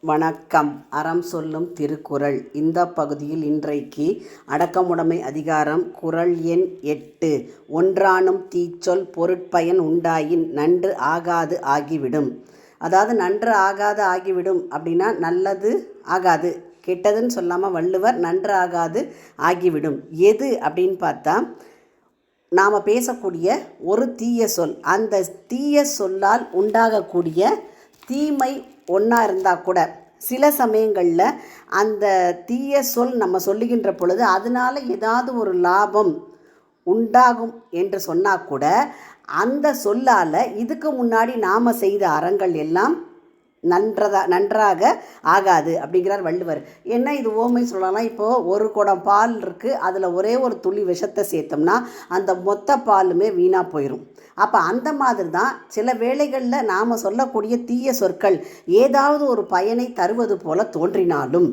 வணக்கம். அறம் சொல்லும் திருக்குறள். இந்த பகுதியில் இன்றைக்கு அடக்கமுடைமை அதிகாரம் குறள் எண் 8. ஒன்றானும் தீச்சொல் பொருட்பயன் உண்டாயின் நன்று ஆகாது ஆகிவிடும். அதாவது நன்று ஆகாது ஆகிவிடும் அப்படின்னா நல்லது ஆகாது, கெட்டதுன்னு சொல்லாமல் வள்ளுவர் நன்று ஆகாது ஆகிவிடும். எது அப்படின்னு பார்த்தா, நாம் பேசக்கூடிய ஒரு தீய சொல், அந்த தீய சொல்லால் உண்டாகக்கூடிய தீமை ஒன்றா இருந்தால் கூட சில சமயங்களில் அந்த தீய சொல் நம்ம சொல்லுகின்ற பொழுது அதனால் ஏதாவது ஒரு லாபம் உண்டாகும் என்று சொன்னால் கூட அந்த சொல்லால் இதுக்கு முன்னாடி நாம் செய்த அறங்கள் எல்லாம் நன்றாக ஆகாது அப்படிங்கிறார் வள்ளுவர். என்ன இது ஓமை சொல்லலாம். இப்போது ஒரு குடம் பால் இருக்குது, அதில் ஒரே ஒரு துளி விஷத்தை சேர்த்தோம்னா அந்த மொத்த பாலுமே வீணாக போயிடும். அப்போ அந்த மாதிரி தான் சில வேளைகளில் நாம் சொல்லக்கூடிய தீய சொற்கள் ஏதாவது ஒரு பயனை தருவது போல தோன்றினாலும்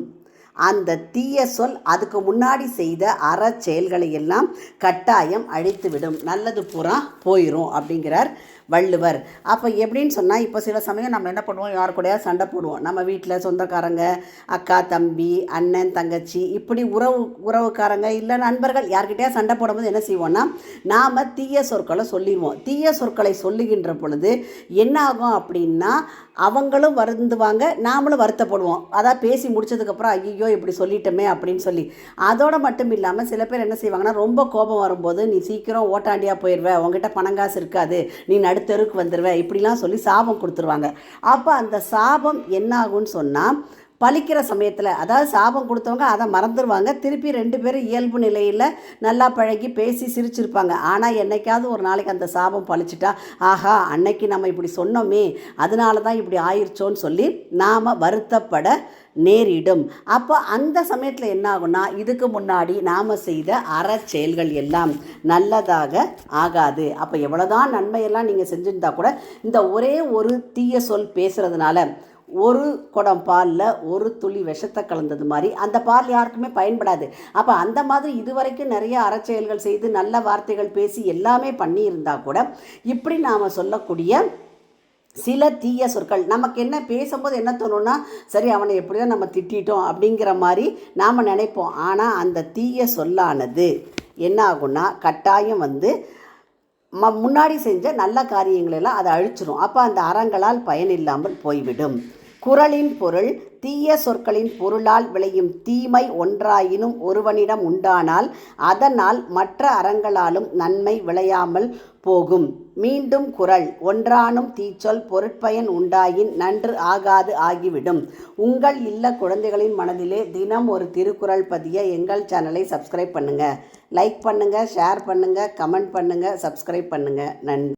அந்த தீய சொல் அதுக்கு முன்னாடி செய்த அற செயல்களை எல்லாம் கட்டாயம் அழித்துவிடும், நல்லது பூரா போயிடும் அப்படிங்கிறார் வள்ளுவர். அப்போ எப்படின்னு சொன்னால், இப்போ சில சமயம் நம்ம என்ன பண்ணுவோம், யார் கூடயா சண்டை போடுவோம். நம்ம வீட்டில் சொந்தக்காரங்க, அக்கா தம்பி, அண்ணன் தங்கச்சி, இப்படி உறவுக்காரங்க இல்லை நண்பர்கள் யார்கிட்டயா சண்டை போடும்போது என்ன செய்வோம்னா, நாம் தீய சொற்களை சொல்லிடுவோம். தீய சொற்களை சொல்லுகின்ற பொழுது என்ன ஆகும் அப்படின்னா, அவங்களும் வருந்துவாங்க, நாமளும் வருத்தப்படுவோம். அதான் பேசி முடிச்சதுக்கப்புறம் ஐயோ இப்படி சொல்லிட்டோமே அப்படின்னு சொல்லி. அதோடு மட்டும் இல்லாமல் சில பேர் என்ன செய்வாங்கன்னா, ரொம்ப கோபம் வரும்போது நீ சீக்கிரம் ஓட்டாண்டியாக போயிடுவ, உங்ககிட்ட பணங்காசு இருக்காது, நீ நடுத்தருக்கு வந்துடுவேன், இப்படிலாம் சொல்லி சாபம் கொடுத்துருவாங்க. அப்போ அந்த சாபம் என்ன ஆகும்னு சொன்னால், பழிக்கிற சமயத்தில், அதாவது சாபம் கொடுத்தவங்க அதை மறந்துடுவாங்க, திருப்பி ரெண்டு பேரும் இயல்பு நிலையில் நல்லா பழகி பேசி சிரிச்சிருப்பாங்க. ஆனால் என்னைக்காவது ஒரு நாளைக்கு அந்த சாபம் பழிச்சிட்டா, ஆஹா அன்னைக்கு நம்ம இப்படி சொன்னோமே அதனால தான் இப்படி ஆயிடுச்சோன்னு சொல்லி நாம் வருத்தப்பட நேரிடும். அப்போ அந்த சமயத்தில் என்ன ஆகும்னா, இதுக்கு முன்னாடி நாம் செய்த அற செயல்கள் எல்லாம் நல்லதாக ஆகாது. அப்போ எவ்வளோதான் நன்மையெல்லாம் நீங்கள் செஞ்சுருந்தா கூட இந்த ஒரே ஒரு தீய சொல் பேசுகிறதுனால ஒரு குடம் பாலில் ஒரு துளி விஷத்தை கலந்தது மாதிரி அந்த பால் யாருக்குமே பயன்படாது. அப்போ அந்த மாதிரி இதுவரைக்கும் நிறைய அறச்செயல்கள் செய்து நல்ல வார்த்தைகள் பேசி எல்லாமே பண்ணியிருந்தா கூட இப்படி நாம் சொல்லக்கூடிய சில தீய சொற்கள் நமக்கு என்ன பேசும்போது என்ன தோணுன்னா, சரி அவனை எப்படியோ நம்ம திட்டோம் அப்படிங்கிற மாதிரி நாம் நினைப்போம். ஆனால் அந்த தீய சொல்லானது என்ன ஆகும்னா, கட்டாயம் முன்னாடி செஞ்ச நல்ல காரியங்களெல்லாம் அதை அழிச்சிடும். அப்போ அந்த அறங்களால் பயனில்லாமல் போய்விடும். குறளின் பொருள்: தீய சொற்களின் பொருளால் விளையும் தீமை ஒன்றாயினும் ஒருவனிடம் உண்டானால் அதனால் மற்ற அறங்களாலும் நன்மை விளையாமல் போகும். மீண்டும் குறள்: ஒன்றானும் தீச்சொல் பொருட்பயன் உண்டாயின் நன்று ஆகாது ஆகிவிடும். உங்கள் இல்ல குழந்தைகளின் மனதிலே தினம் ஒரு திருக்குறள் பதிய எங்கள் சேனலை சப்ஸ்கிரைப் பண்ணுங்கள். லைக் பண்ணுங்கள், ஷேர் பண்ணுங்கள், கமெண்ட் பண்ணுங்கள், சப்ஸ்கிரைப் பண்ணுங்கள். நன்றி.